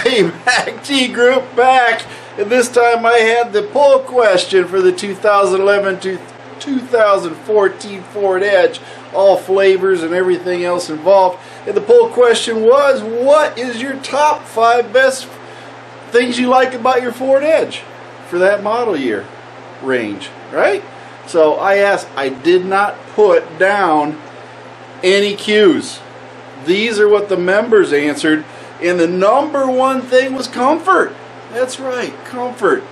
Hey, MACT group back, and this time I had the poll question for the 2011 to 2014 Ford Edge, all flavors and everything else involved. And the poll question was, what is your top 5 best things you like about your Ford Edge for that model year range, right? So I asked, I did not put down any cues. These are what the members answered. And the number one thing was comfort. That's right, comfort.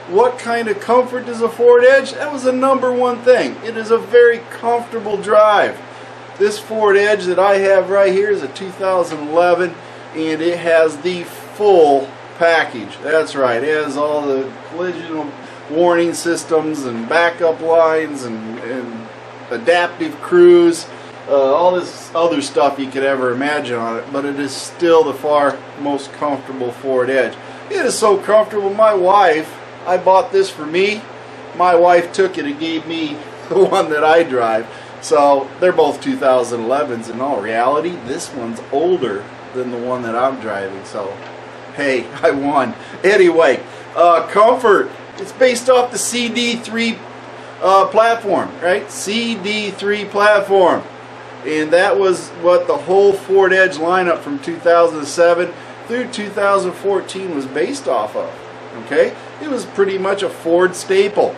What kind of comfort does a Ford Edge? That was the number one thing. It is a very comfortable drive. This Ford Edge that I have right here is a 2011, and it has the full package. That's right, it has all the collision warning systems and backup lines and adaptive cruise. All this other stuff you could ever imagine on it, but it is still the far most comfortable Ford Edge. It is so comfortable. My wife, I bought this for me. My wife took it and gave me the one that I drive. So they're both 2011s. In all reality, this one's older than the one that I'm driving. So hey, I won. Anyway, comfort. It's based off the CD3 platform, right? CD3 platform. And that was what the whole Ford Edge lineup from 2007 through 2014 was based off of. Okay, it was pretty much a Ford staple.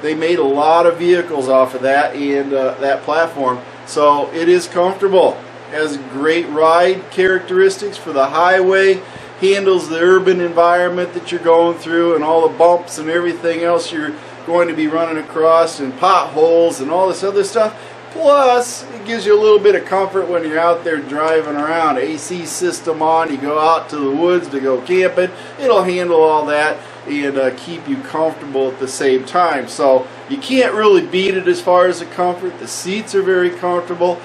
They made a lot of vehicles off of that and that platform, so it is comfortable. Has great ride characteristics for the highway. Handles the urban environment that you're going through and all the bumps and everything else you're going to be running across and potholes and all this other stuff. Plus, it gives you a little bit of comfort when you're out there driving around. AC system on, you go out to the woods to go camping. It'll handle all that and keep you comfortable at the same time. So you can't really beat it as far as the comfort. The seats are very comfortable.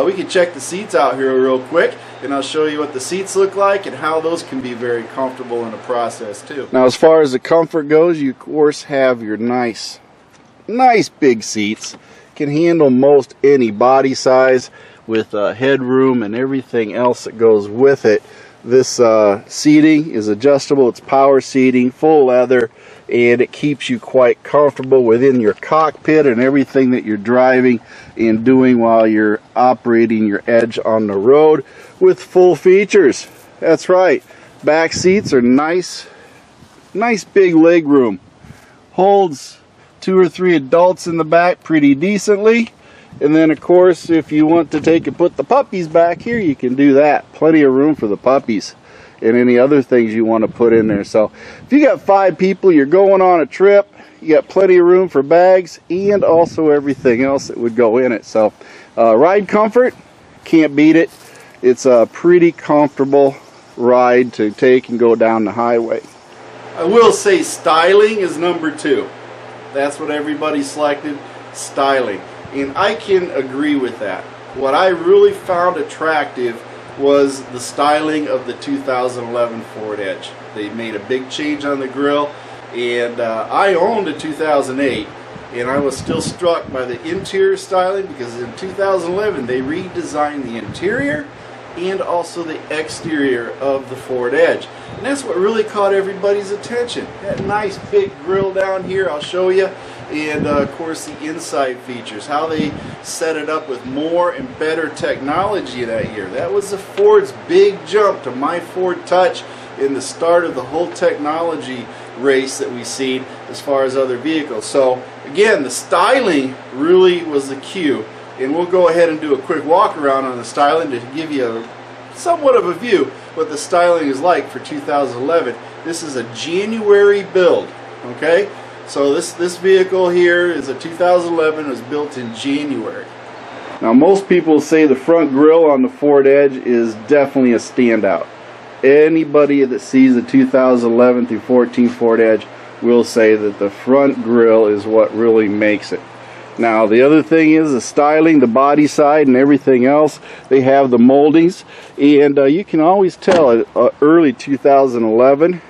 We can check the seats out here real quick, and I'll show you what the seats look like and how those can be very comfortable in the process too. Now, as far as the comfort goes, you of course have your nice big seats. Can handle most any body size with headroom and everything else that goes with it. This seating is adjustable. It's power seating, full leather, and it keeps you quite comfortable within your cockpit and everything that you're driving and doing while you're operating your Edge on the road with full features. That's right. Back seats are nice big leg room. Holds 2 or 3 adults in the back pretty decently. And then of course, if you want to take and put the puppies back here, you can do that. Plenty of room for the puppies and any other things you want to put in there. So if you got 5 people, you're going on a trip, you got plenty of room for bags and also everything else that would go in it. So ride comfort, can't beat it. It's a pretty comfortable ride to take and go down the highway. I will say styling is number 2. That's what everybody selected, styling. And I can agree with that. What I really found attractive was the styling of the 2011 Ford Edge. They made a big change on the grille, and I owned a 2008, and I was still struck by the interior styling because in 2011 they redesigned the interior and also the exterior of the Ford Edge. And that's what really caught everybody's attention. That nice big grille down here, I'll show you. And of course the inside features, how they set it up with more and better technology that year. That was the Ford's big jump to my Ford Touch in the start of the whole technology race that we've seen as far as other vehicles. So again, the styling really was the cue. And we'll go ahead and do a quick walk around on the styling to give you somewhat of a view what the styling is like for 2011. This is a January build, okay? So this vehicle here is a 2011, it was built in January. Now most people say the front grille on the Ford Edge is definitely a standout. Anybody that sees the 2011 through 14 Ford Edge will say that the front grille is what really makes it. Now the other thing is the styling, the body side and everything else. They have the moldings, and you can always tell early 2011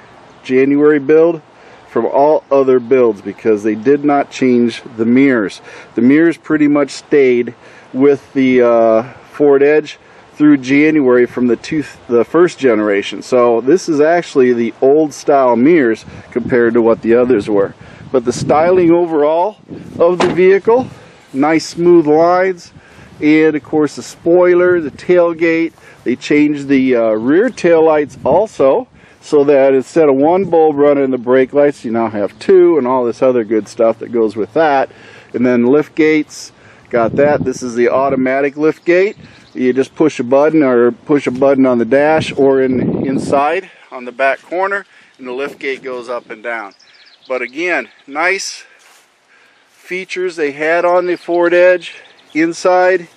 January build from all other builds because they did not change the mirrors. The mirrors pretty much stayed with the Ford Edge through January from the first generation. So this is actually the old style mirrors compared to what the others were. But the styling overall of the vehicle, nice smooth lines, and of course the spoiler, the tailgate. They changed the rear tail lights also, so that instead of one bulb running the brake lights, you now have two, and all this other good stuff that goes with that. And then lift gates, got that. This is the automatic lift gate. You just push a button, or push a button on the dash or inside on the back corner, and the lift gate goes up and down. But again, nice features they had on the Ford Edge. Inside,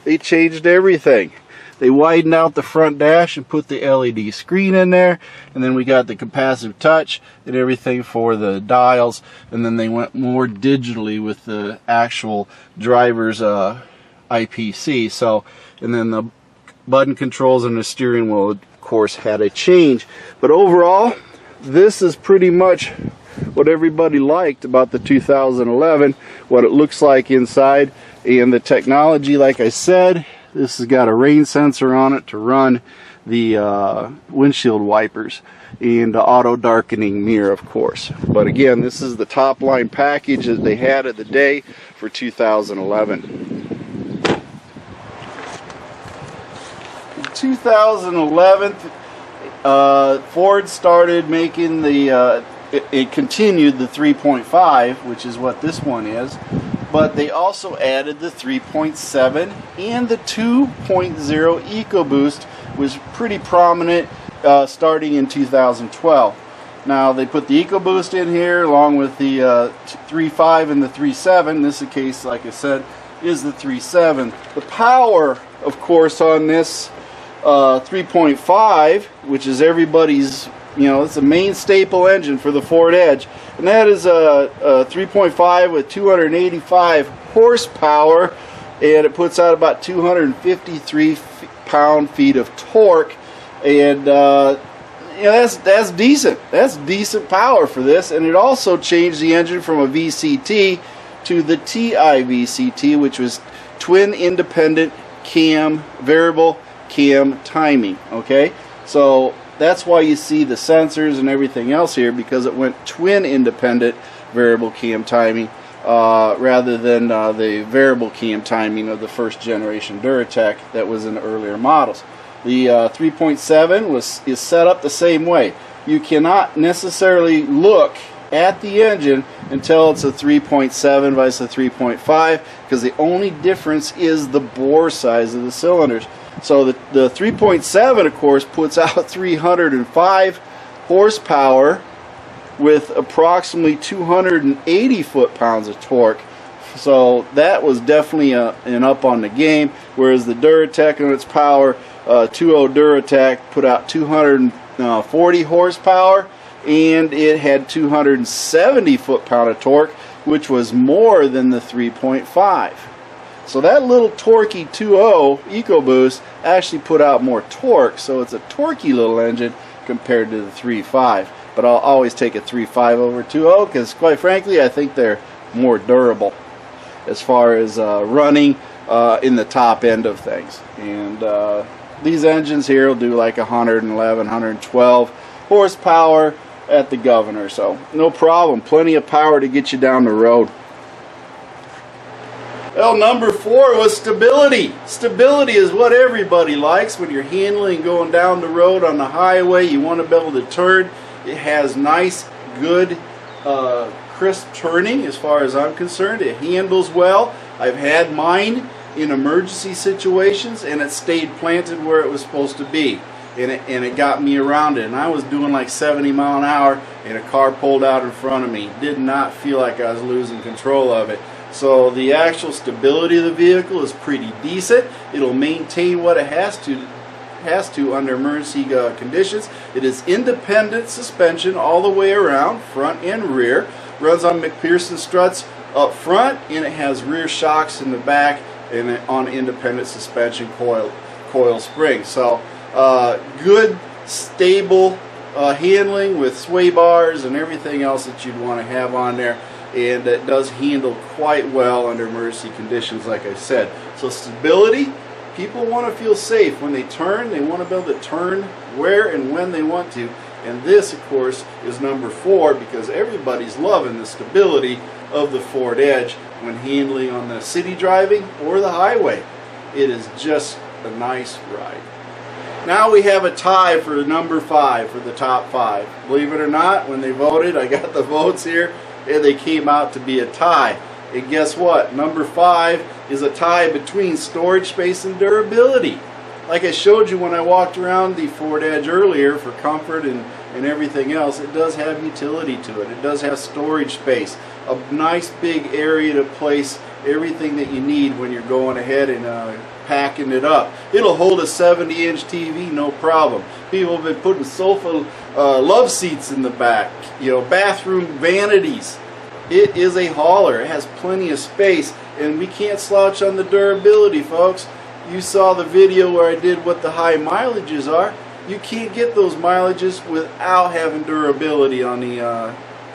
they changed everything. They widened out the front dash and put the LED screen in there, and then we got the capacitive touch and everything for the dials, and then they went more digitally with the actual driver's IPC. So, and then the button controls and the steering wheel, of course, had a change. But overall, this is pretty much what everybody liked about the 2011, what it looks like inside, and the technology. Like I said, this has got a rain sensor on it to run the windshield wipers, and the auto darkening mirror, of course. But again, this is the top line package that they had of the day for 2011. 2011, Ford started making the it continued the 3.5, which is what this one is, but they also added the 3.7 and the 2.0 EcoBoost, was pretty prominent starting in 2012. Now they put the EcoBoost in here along with the 3.5 and the 3.7. This is the case, like I said, is the 3.7. The power, of course, on this 3.5, which is everybody's, it's a main staple engine for the Ford Edge, and that is a 3.5 with 285 horsepower, and it puts out about 253 pound-feet of torque, and that's decent. That's decent power for this. And it also changed the engine from a VCT to the Ti-VCT, which was twin independent cam, variable cam timing. Okay, so that's why you see the sensors and everything else here, because it went twin independent variable cam timing rather than the variable cam timing of the first generation Duratec that was in the earlier models. The 3.7 is set up the same way. You cannot necessarily look at the engine until it's a 3.7 versus a 3.5, because the only difference is the bore size of the cylinders. So the 3.7, of course, puts out 305 horsepower with approximately 280 foot-pounds of torque. So that was definitely an up on the game, whereas the Duratec on its power, 2.0 Duratec, put out 240 horsepower, and it had 270 foot-pound of torque, which was more than the 3.5. So that little torquey 2.0 EcoBoost actually put out more torque, so it's a torquey little engine compared to the 3.5. But I'll always take a 3.5 over 2.0 because, quite frankly, I think they're more durable as far as running in the top end of things. And these engines here will do like 111, 112 horsepower at the governor, so no problem. Plenty of power to get you down the road. Well, number 4 was stability. Stability is what everybody likes when you're handling going down the road on the highway. You want to be able to turn. It has nice, good, crisp turning as far as I'm concerned. It handles well. I've had mine in emergency situations, and it stayed planted where it was supposed to be. And it got me around it. And I was doing like 70 miles an hour, and a car pulled out in front of me. Did not feel like I was losing control of it. So the actual stability of the vehicle is pretty decent. It'll maintain what it has to under emergency conditions. It is independent suspension all the way around, front and rear. Runs on McPherson struts up front, and it has rear shocks in the back and on independent suspension coil springs. So good, stable handling with sway bars and everything else that you'd want to have on there. And it does handle quite well under emergency conditions, like I said. So stability, People want to feel safe when they turn. They want to be able to turn where and when they want to. And this, of course, is number 4 because everybody's loving the stability of the Ford Edge when handling on the city driving or the highway. It is just a nice ride. Now we have a tie for number 5 for the top 5. Believe it or not, when they voted, I got the votes here, and they came out to be a tie. And guess what? Number 5 is a tie between storage space and durability. Like I showed you when I walked around the Ford Edge earlier for comfort and everything else, it does have utility to it. It does have storage space, a nice big area to place everything that you need when you're going ahead and packing it up. It'll hold a 70-inch TV, no problem. People have been putting sofa love seats in the back, you know, bathroom vanities. It is a hauler. It has plenty of space, and we can't slouch on the durability, folks. You saw the video where I did what the high mileages are. You can't get those mileages without having durability on the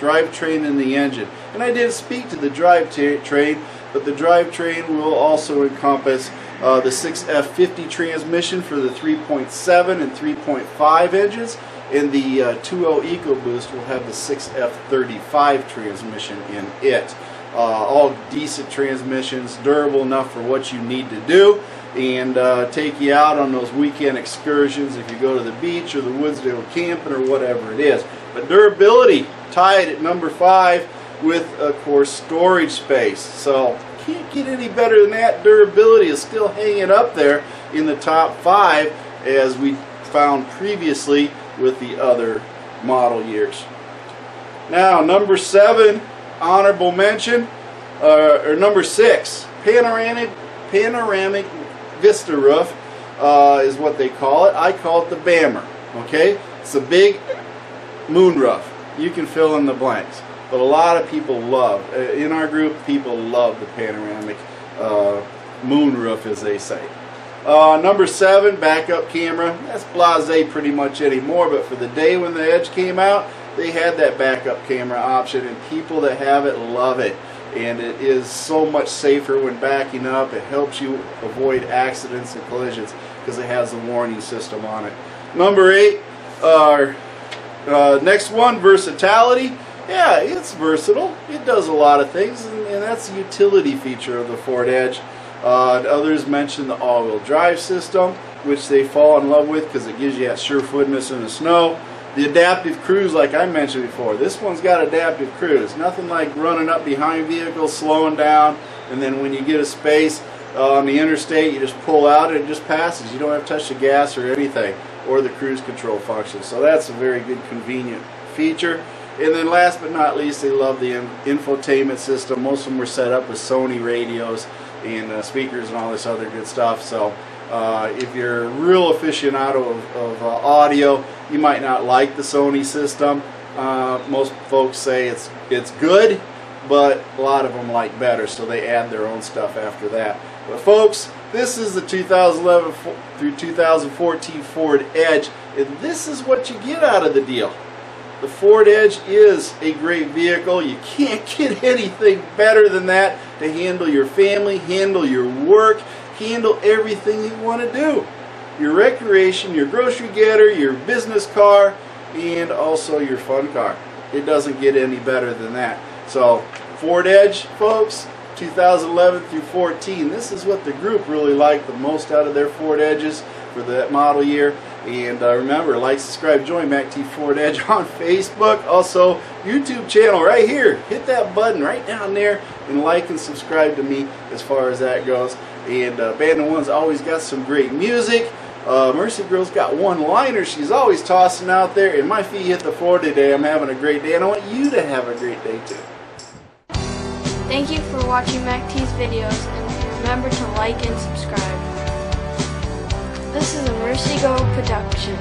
drivetrain and the engine. And I did speak to the drivetrain, but the drivetrain will also encompass the 6F50 transmission for the 3.7 and 3.5 engines, and the 2.0 EcoBoost will have the 6F35 transmission in it. All decent transmissions, durable enough for what you need to do, and take you out on those weekend excursions if you go to the beach or the woods to go camping or whatever it is. But durability tied at number 5 with, of course, storage space. So can't get any better than that. Durability is still hanging up there in the top 5 as we found previously with the other model years. Now number 7, honorable mention, or number 6, panoramic vista roof is what they call it. I call it the Bammer. Okay, it's a big moon roof. You can fill in the blanks, but a lot of people love, in our group, people love the panoramic moon roof, as they say. Number 7, backup camera. That's blasé pretty much anymore, but for the day when the Edge came out, they had that backup camera option, and people that have it love it. And it is so much safer when backing up. It helps you avoid accidents and collisions because it has a warning system on it. Number 8, next one, versatility. Yeah, it's versatile. It does a lot of things, and that's the utility feature of the Ford Edge. Others mention the all-wheel drive system, which they fall in love with because it gives you that sure-footedness in the snow. The adaptive cruise, like I mentioned before, this one's got adaptive cruise. Nothing like running up behind vehicles, slowing down, and then when you get a space on the interstate, you just pull out and it just passes. You don't have to touch the gas or anything, or the cruise control function. So that's a very good, convenient feature. And then last but not least, they love the infotainment system. Most of them were set up with Sony radios and speakers and all this other good stuff. So if you're a real aficionado of audio, you might not like the Sony system. Most folks say it's good, but a lot of them like better, so they add their own stuff after that. But folks, this is the 2011 through 2014 Ford Edge, and this is what you get out of the deal. The Ford Edge is a great vehicle. You can't get anything better than that to handle your family, handle your work, handle everything you want to do. Your recreation, your grocery getter, your business car, and also your fun car. It doesn't get any better than that. So Ford Edge, folks, 2011 through 14, this is what the group really liked the most out of their Ford Edges for that model year. And remember, like, subscribe, join MACTFORDEDGE on Facebook. Also, YouTube channel right here. Hit that button right down there and like and subscribe to me as far as that goes. And Band of One's always got some great music. Mercy Girl's got one-liners she's always tossing out there. And my feet hit the floor today. I'm having a great day, and I want you to have a great day too. Thank you for watching MacT's videos, and remember to like and subscribe. This is a Mercy Girl production.